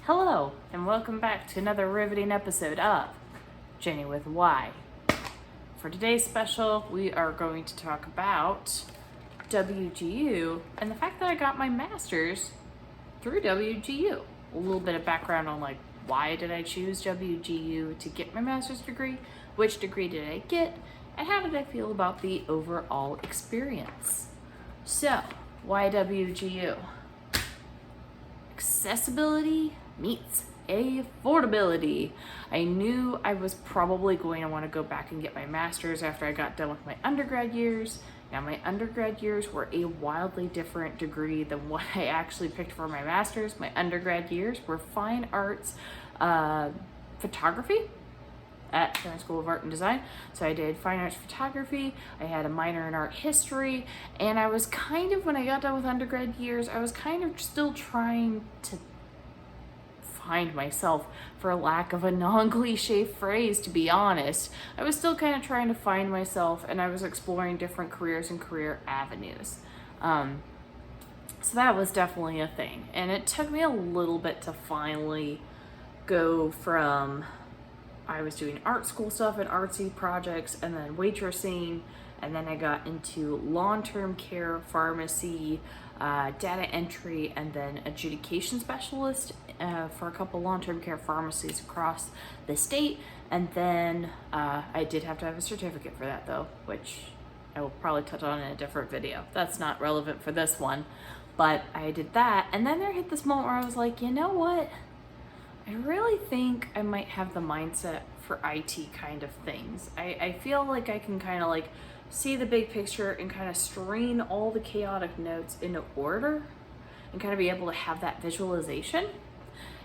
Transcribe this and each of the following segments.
Hello, and welcome back to another riveting episode of Jenny with Why. For today's special, we are going to talk about WGU and the fact that I got my master's through WGU. A little bit of background on why did I choose WGU to get my master's degree, which degree did I get, and how did I feel about the overall experience. So, why WGU? Accessibility meets affordability. I knew I was probably going to want to go back and get my master's after I got done with my undergrad years. Now, my undergrad years were a wildly different degree than what I actually picked for my master's. My undergrad years were fine arts, photography at Parent School of Art and Design. So I did fine arts photography, I had a minor in art history, and I was kind of, when I got done with undergrad years, I was kind of still trying to find myself, for lack of a non-cliche phrase, to be honest. I was still kind of trying to find myself, and I was exploring different careers and career avenues. So that was definitely a thing. And it took me a little bit to finally go from, I was doing art school stuff and artsy projects, and then waitressing, and then I got into long-term care, pharmacy, data entry, and then adjudication specialist for a couple long-term care pharmacies across the state. And then I did have to have a certificate for that though, which I will probably touch on in a different video. That's not relevant for this one, but I did that. And then there hit this moment where I was like, you know what? I really think I might have the mindset for IT kind of things. I feel like I can kind of see the big picture and kind of strain all the chaotic notes into order and kind of be able to have that visualization.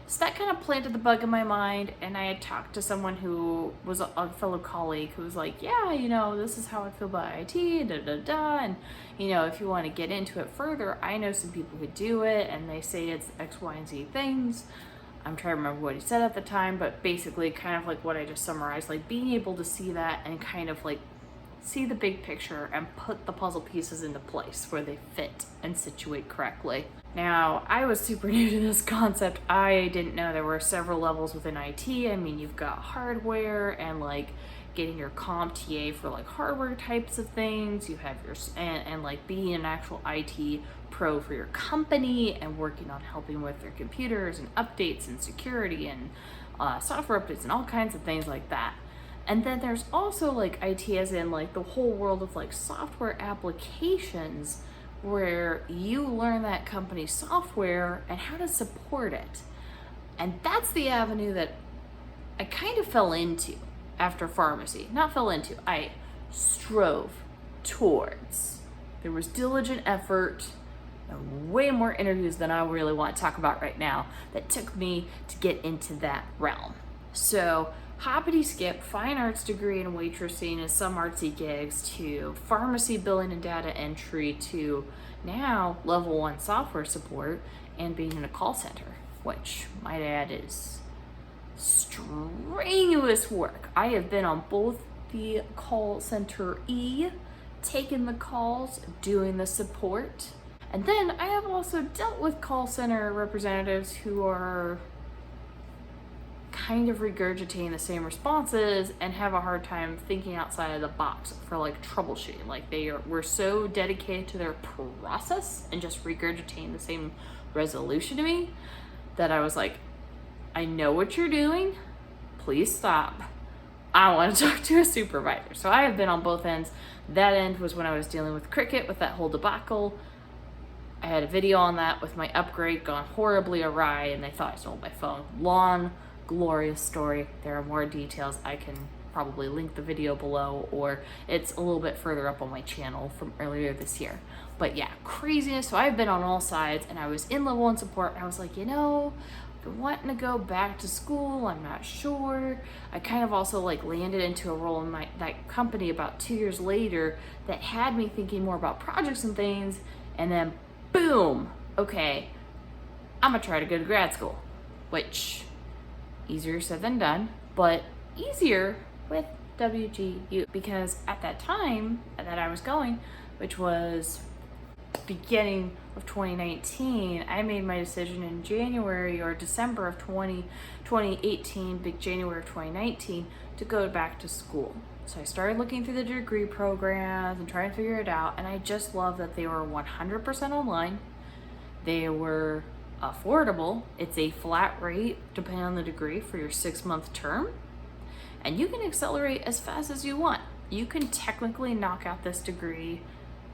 So that kind of planted the bug in my mind, and I had talked to someone who was a fellow colleague who was like, yeah, this is how I feel about IT, and if you want to get into it further, I know some people who do it, and they say it's X, Y, and Z things. I'm trying to remember what he said at the time, but basically kind of like what I just summarized, being able to see that and kind of see the big picture and put the puzzle pieces into place where they fit and situate correctly. Now, I was super new to this concept. I didn't know there were several levels within IT. I mean, you've got hardware and getting your CompTIA for hardware types of things. You have your, and being an actual IT pro for your company and working on helping with their computers and updates and security and software updates and all kinds of things like that. And then there's also IT as in the whole world of software applications, where you learn that company's software and how to support it. And that's the avenue that I kind of fell into after pharmacy. Not fell into, I strove towards. There was diligent effort and way more interviews than I really want to talk about right now that took me to get into that realm. So hoppity skip, fine arts degree in waitressing and some artsy gigs, to pharmacy billing and data entry, to now level 1 software support and being in a call center, which might add is strenuous work. I have been on both the call center taking the calls, doing the support, and then I have also dealt with call center representatives who are kind of regurgitating the same responses and have a hard time thinking outside of the box for troubleshooting. We're so dedicated to their process and just regurgitating the same resolution to me that I was like, I know what you're doing, please stop. I want to talk to a supervisor. So I have been on both ends. That end was when I was dealing with Cricket with that whole debacle. I had a video on that with my upgrade gone horribly awry, and they thought I stole my phone. Long, glorious story. There are more details. I can probably link the video below, or it's a little bit further up on my channel from earlier this year. But yeah, craziness. So I've been on all sides, and I was in level 1 support, and I was like, I've been wanting to go back to school. I'm not sure. I kind of also landed into a role in that company about 2 years later that had me thinking more about projects and things, and then boom, okay, I'm gonna try to go to grad school, which easier said than done, but easier with WGU, because at that time that I was going, which was beginning of 2019, I made my decision in January or December of 2018, big January of 2019, to go back to school. So I started looking through the degree programs and trying to figure it out, and I just love that they were 100% online. They were affordable. It's a flat rate depending on the degree for your 6-month term, and you can accelerate as fast as you want. You can technically knock out this degree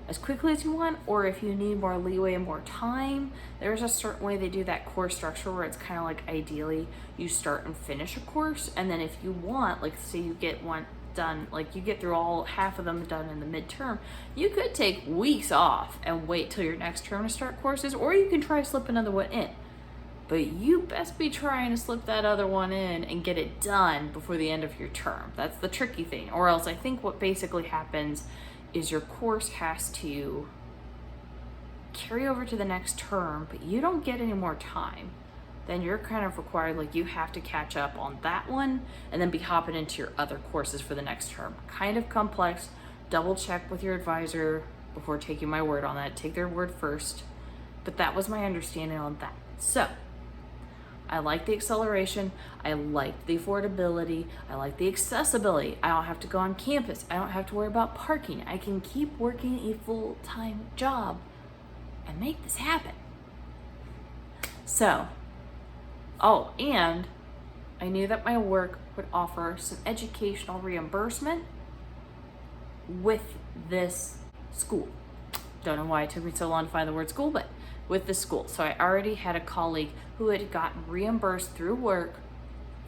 as quickly as you want, or if you need more leeway and more time, there's a certain way they do that course structure where it's kind of like ideally you start and finish a course, and then if you want, like say you get one done, like you get through all half of them done in the midterm, you could take weeks off and wait till your next term to start courses, or you can try to slip another one in. But you best be trying to slip that other one in and get it done before the end of your term. That's the tricky thing. Or else I think what basically happens is your course has to carry over to the next term, but you don't get any more time. Then you're kind of required, like you have to catch up on that one and then be hopping into your other courses for the next term. Kind of complex. Double check with your advisor before taking my word on that. Take their word first. But that was my understanding on that. So I like the acceleration, I like the affordability, I like the accessibility. I don't have to go on campus, I don't have to worry about parking. I can keep working a full-time job and make this happen. So, and I knew that my work would offer some educational reimbursement with this school. Don't know why it took me so long to find the word school, but with the school. So I already had a colleague who had gotten reimbursed through work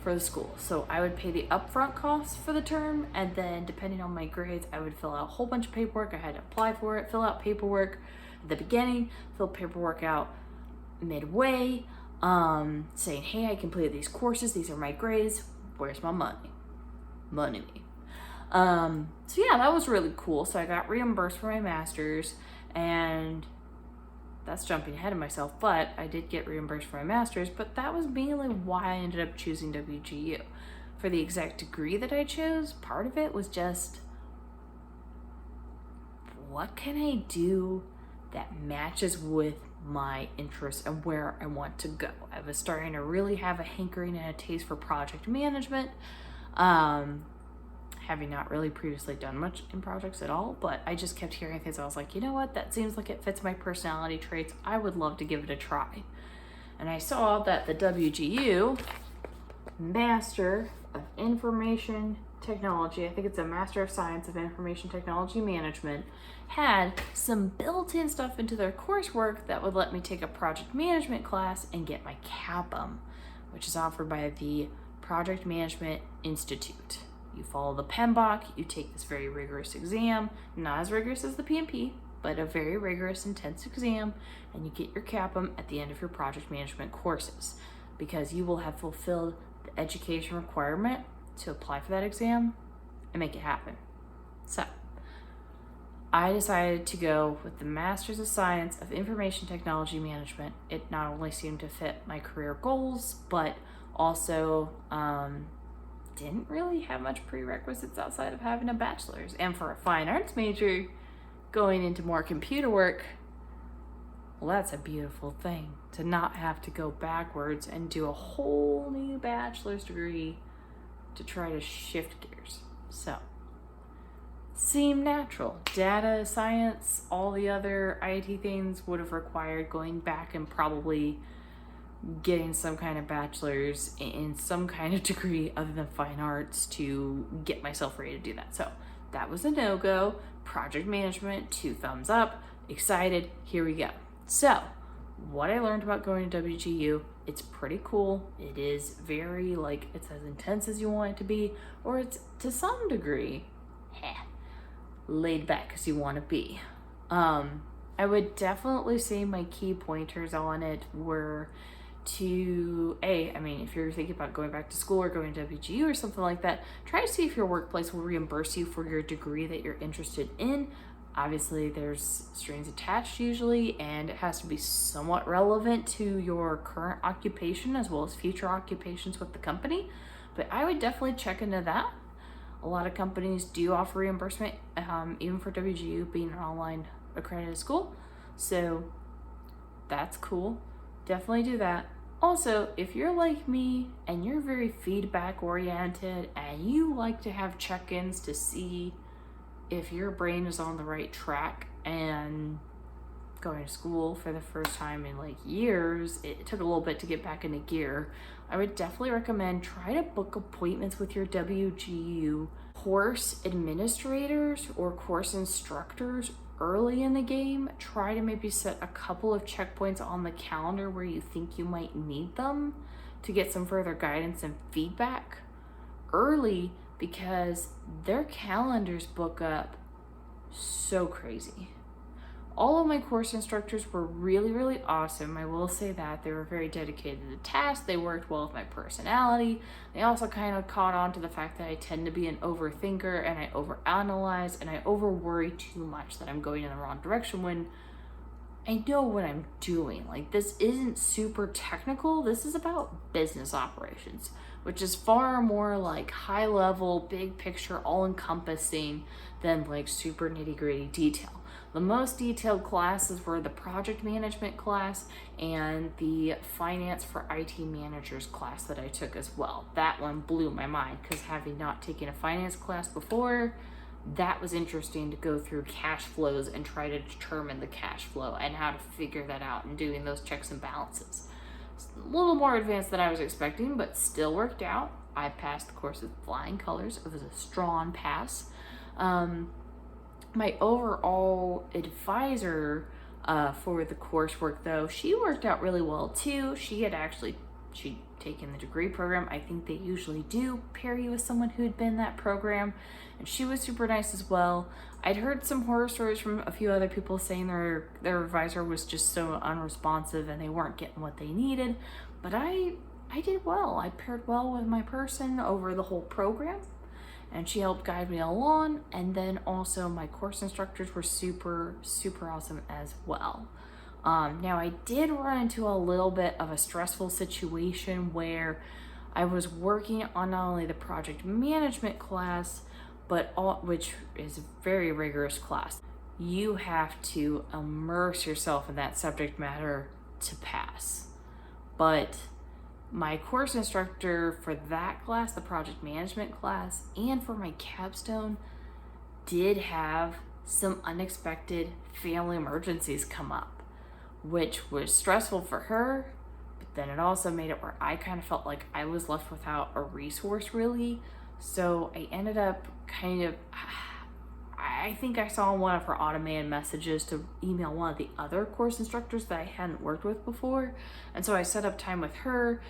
for the school. So I would pay the upfront costs for the term, and then depending on my grades, I would fill out a whole bunch of paperwork. I had to apply for it, fill out paperwork at the beginning, fill paperwork out midway, saying, hey, I completed these courses, these are my grades, where's my money? Money. So yeah, that was really cool. So I got reimbursed for my master's, and that's jumping ahead of myself, but I did get reimbursed for my master's, but that was mainly why I ended up choosing WGU. For the exact degree that I chose, part of it was just, what can I do that matches with my interests and where I want to go? I was starting to really have a hankering and a taste for project management. Having not really previously done much in projects at all, but I just kept hearing things. I was like, you know what, that seems like it fits my personality traits. I would love to give it a try. And I saw that the WGU Master of Information Technology, I think it's a Master of Science of Information Technology Management, had some built-in stuff into their coursework that would let me take a project management class and get my CAPM, which is offered by the Project Management Institute. You follow the PMBOK, you take this very rigorous exam, not as rigorous as the PMP, but a very rigorous, intense exam, and you get your CAPM at the end of your project management courses, because you will have fulfilled the education requirement to apply for that exam and make it happen. So I decided to go with the Master's of Science of Information Technology Management. It not only seemed to fit my career goals, but also didn't really have much prerequisites outside of having a bachelor's. And for a fine arts major, going into more computer work, well, that's a beautiful thing, to not have to go backwards and do a whole new bachelor's degree to try to shift gears. So, seemed natural. Data science, all the other IT things would have required going back and probably getting some kind of bachelor's in some kind of degree other than fine arts to get myself ready to do that. So that was a no-go. Project management, 2 thumbs up, excited, here we go. So what I learned about going to WGU, it's pretty cool. It is very, it's as intense as you want it to be, or it's to some degree laid back as you want to be. I would definitely say my key pointers on it were to, if you're thinking about going back to school or going to WGU or something like that, try to see if your workplace will reimburse you for your degree that you're interested in. Obviously, there's strings attached usually, and it has to be somewhat relevant to your current occupation as well as future occupations with the company. But I would definitely check into that. A lot of companies do offer reimbursement, even for WGU being an online accredited school. So that's cool. Definitely do that. Also, if you're like me and you're very feedback oriented and you like to have check-ins to see if your brain is on the right track, and going to school for the first time in like years, it took a little bit to get back into gear, I would definitely recommend try to book appointments with your WGU course administrators or course instructors early in the game. Try to maybe set a couple of checkpoints on the calendar where you think you might need them to get some further guidance and feedback early, because their calendars book up so crazy. All of my course instructors were really, really awesome. I will say that. They were very dedicated to the task. They worked well with my personality. They also kind of caught on to the fact that I tend to be an overthinker and I overanalyze and I overworry too much that I'm going in the wrong direction when I know what I'm doing. Like, this isn't super technical. This is about business operations, which is far more like high level, big picture, all encompassing than like super nitty gritty detail. The most detailed classes were the project management class and the finance for IT managers class that I took as well. That one blew my mind because having not taken a finance class before, that was interesting to go through cash flows and try to determine the cash flow and how to figure that out and doing those checks and balances. It's a little more advanced than I was expecting, but still worked out. I passed the course with flying colors. It was a strong pass. My overall advisor for the coursework, though, she worked out really well too. She'd taken the degree program. I think they usually do pair you with someone who'd been in that program, and she was super nice as well. I'd heard some horror stories from a few other people saying their advisor was just so unresponsive and they weren't getting what they needed, but I did well. I paired well with my person over the whole program, and she helped guide me along. And then also my course instructors were super, super awesome as well. Now I did run into a little bit of a stressful situation where I was working on not only the project management class, which is a very rigorous class. You have to immerse yourself in that subject matter to pass. But my course instructor for that class, the project management class, and for my capstone did have some unexpected family emergencies come up, which was stressful for her, but then it also made it where I kind of felt like I was left without a resource really. So I ended up I think I saw one of her automated messages to email one of the other course instructors that I hadn't worked with before. And so I set up time with her.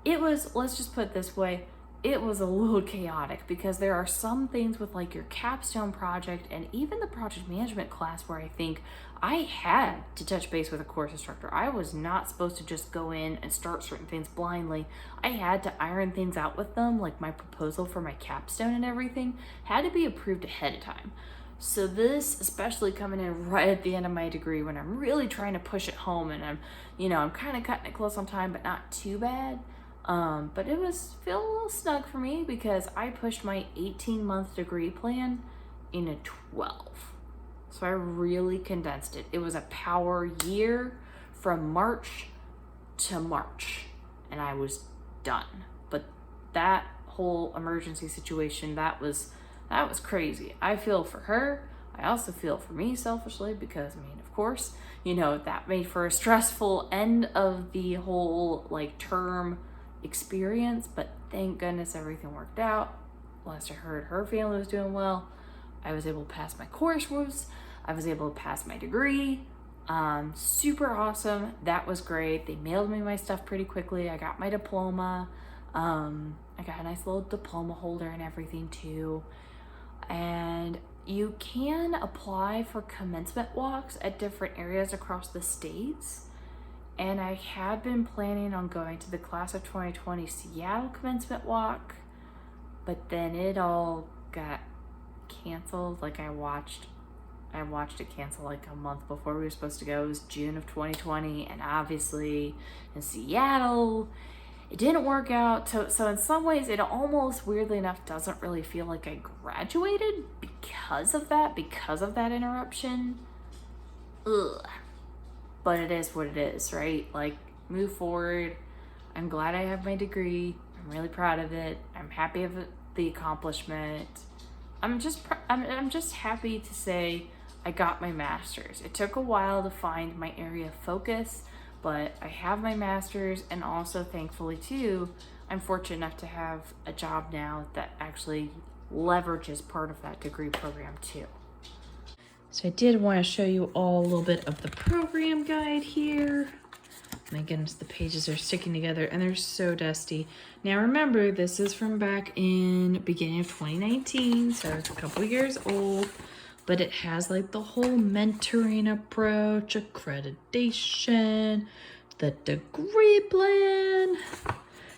It was, let's just put it this way, it was a little chaotic because there are some things with like your capstone project and even the project management class where I think I had to touch base with a course instructor. I was not supposed to just go in and start certain things blindly. I had to iron things out with them, like my proposal for my capstone and everything had to be approved ahead of time. So this, especially coming in right at the end of my degree when I'm really trying to push it home and I'm kind of cutting it close on time, but not too bad. But it was feel a little snug for me because I pushed my 18-month degree plan into 12. So I really condensed it. It was a power year from March to March, and I was done. But that whole emergency situation, that was crazy. I feel for her. I also feel for me selfishly because, of course, that made for a stressful end of the whole term experience, but thank goodness everything worked out. Last I heard, her family was doing well. I was able to pass my coursework. I was able to pass my degree. Super awesome. That was great. They mailed me my stuff pretty quickly. I got my diploma. I got a nice little diploma holder and everything too. And you can apply for commencement walks at different areas across the states. And I had been planning on going to the class of 2020 Seattle commencement walk, but then it all got canceled. I watched it cancel a month before we were supposed to go. It was June of 2020, and obviously in Seattle, it didn't work out. So in some ways, it almost, weirdly enough, doesn't really feel like I graduated because of that interruption. Ugh. but it is what it is, right? Like, move forward. I'm glad I have my degree. I'm really proud of it. I'm happy of the accomplishment. I'm just happy to say I got my master's. It took a while to find my area of focus, but I have my master's, and also thankfully too, I'm fortunate enough to have a job now that actually leverages part of that degree program too. So I did want to show you all a little bit of the program guide here. My goodness, the pages are sticking together and they're so dusty. Now remember, this is from back in beginning of 2019, so it's a couple years old, but it has like the whole mentoring approach, accreditation, the degree plan.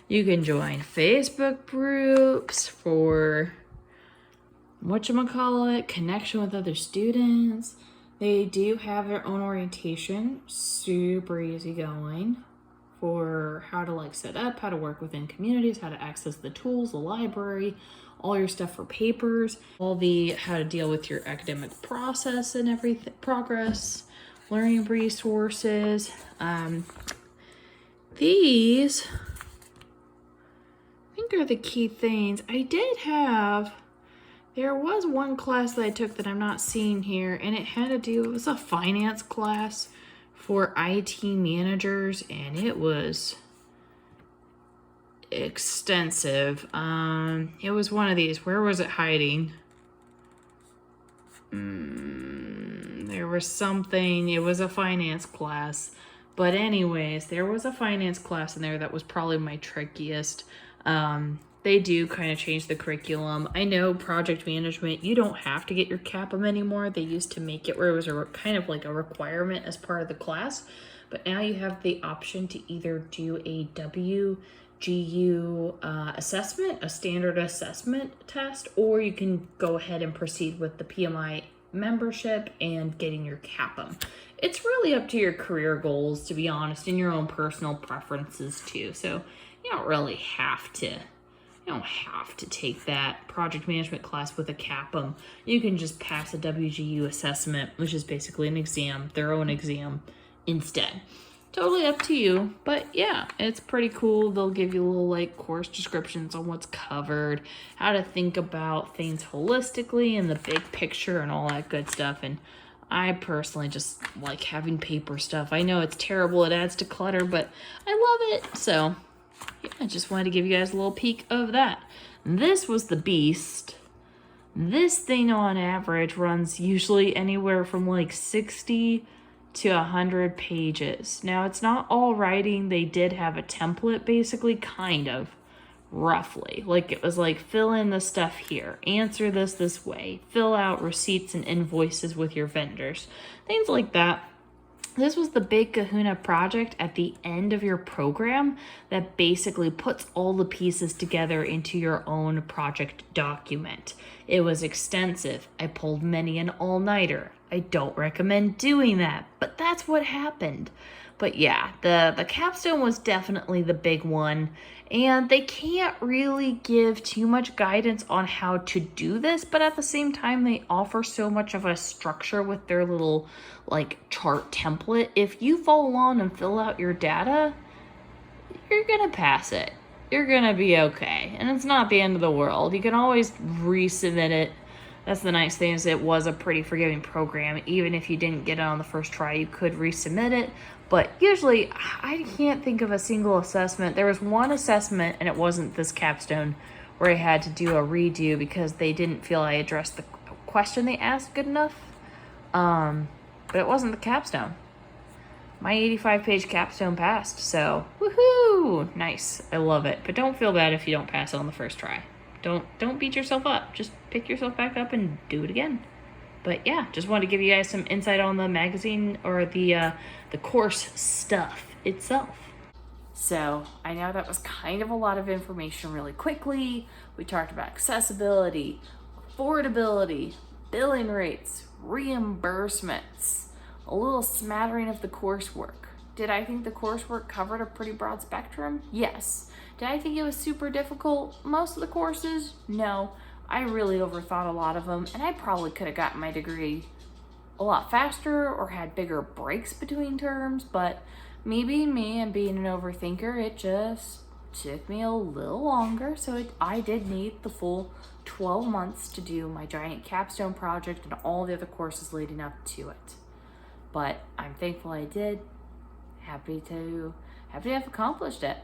You can join Facebook groups for whatchamacallit, connection with other students. They do have their own orientation, super easy going, for how to like set up, how to work within communities, how to access the tools, the library, all your stuff for papers, all the how to deal with your academic process and everything, progress, learning resources. These, I think, are the key things. There was one class that I took that I'm not seeing here, and it was a finance class for IT managers, and it was extensive. It was one of these. Where was it hiding? There was something. It was a finance class. But anyways, there was a finance class in there that was probably my trickiest. They do kind of change the curriculum. I know project management, you don't have to get your CAPM anymore. They used to make it where it was kind of like a requirement as part of the class. But now you have the option to either do a WGU assessment, a standard assessment test, or you can go ahead and proceed with the PMI membership and getting your CAPM. It's really up to your career goals, to be honest, and your own personal preferences too. So you don't really have to. You don't have to take that project management class with a CAPM. You can just pass a WGU assessment, which is basically an exam, their own exam, instead. Totally up to you, but yeah, it's pretty cool. They'll give you little like course descriptions on what's covered, how to think about things holistically and the big picture and all that good stuff. And I personally just like having paper stuff. I know it's terrible, it adds to clutter, but I love it. So yeah, I just wanted to give you guys a little peek of that. This was the beast. This thing on average runs usually anywhere from like 60 to 100 pages. Now, it's not all writing. They did have a template, basically, kind of, roughly. Like, it was like, fill in the stuff here, answer this way, fill out receipts and invoices with your vendors, things like that. This was the big kahuna project at the end of your program that basically puts all the pieces together into your own project document. It was extensive. I pulled many an all-nighter. I don't recommend doing that, but that's what happened. But yeah, the capstone was definitely the big one, and they can't really give too much guidance on how to do this, but at the same time, they offer so much of a structure with their little like chart template. If you follow along and fill out your data, you're gonna pass it. You're gonna be okay, and it's not the end of the world. You can always resubmit it. That's the nice thing, is it was a pretty forgiving program. Even if you didn't get it on the first try, you could resubmit it. But usually, I can't think of a single assessment. There was one assessment, and it wasn't this capstone, where I had to do a redo because they didn't feel I addressed the question they asked good enough. But it wasn't the capstone. My 85-page capstone passed, so woohoo! Nice. I love it. But don't feel bad if you don't pass it on the first try. Don't beat yourself up. Just pick yourself back up and do it again. But yeah, just wanted to give you guys some insight on the magazine or the course stuff itself. So I know that was kind of a lot of information really quickly. We talked about accessibility, affordability, billing rates, reimbursements, a little smattering of the coursework. Did I think the coursework covered a pretty broad spectrum? Yes. Did I think it was super difficult? Most of the courses? No. I really overthought a lot of them, and I probably could have gotten my degree a lot faster or had bigger breaks between terms, but me being me and being an overthinker, it just took me a little longer. So I did need the full 12 months to do my giant capstone project and all the other courses leading up to it. But I'm thankful I did. Happy to have accomplished it.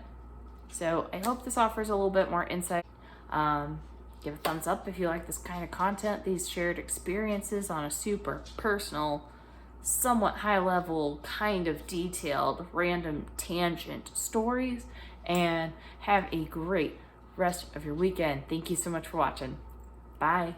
So I hope this offers a little bit more insight. Give a thumbs up if you like this kind of content, these shared experiences on a super personal, somewhat high level, kind of detailed, random tangent stories, and have a great rest of your weekend. Thank you so much for watching. Bye.